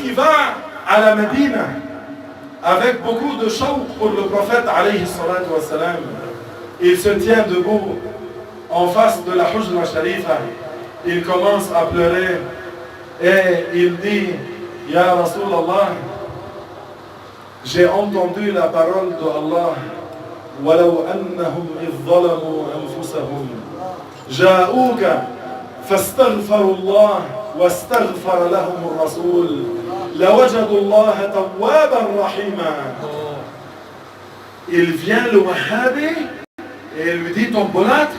qui va à la Médine avec beaucoup de shawq pour le prophète alayhi salatu wa salam. Il se tient debout en face de la Hujra Sharifa. Il commence à pleurer et il dit: Ya Rasulallah, j'ai entendu la parole de Allah. ولو أنهم إذ ظلموا أنفسهم جاءوك فاستغفروا الله واستغفر لهم الرسول لوجدوا الله توابا رحيما. Il vient le Wahhabi et il lui dit: ton bonat,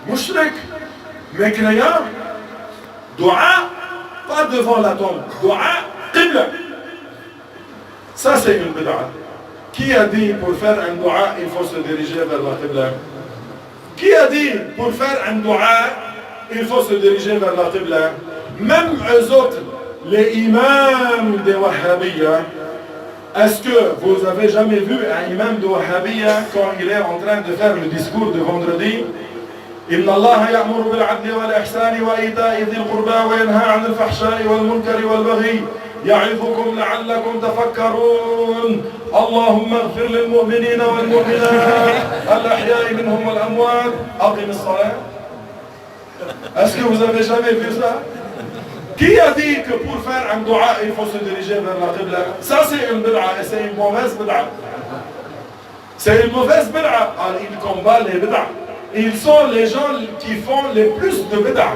mushrik, mécréant, dua, pas devant la tombe, dua, qibla. Ça c'est une bid'a. Qui a dit pour faire un dua, il faut se diriger vers la qibla? Qui a dit pour faire un dua, il faut se diriger vers la qibla? Même eux autres, les imams des Wahhabiyya, est-ce que vous avez jamais vu un imam de Wahhabiyya quand il est en train de faire le discours de vendredi? إن الله يأمر بالعدل والإحسان وإيتاء ذي القربى وينهى عن الفحشاء والمنكر والبغي يعظكم لعلكم تفكرون اللهم اغفر للمؤمنين والمؤمنات الأحياء منهم والأموات أقم الصلاة. Est-ce que vous avez jamais vu ça? Qui a dit que pour faire un dua il faut se diriger vers la qibla? Ça c'est une bid'a et c'est une mauvaise bid'a. C'est une mauvaise bid'a. Alors ils combattent les bid'a. Ils sont les gens qui font les plus de bid'a.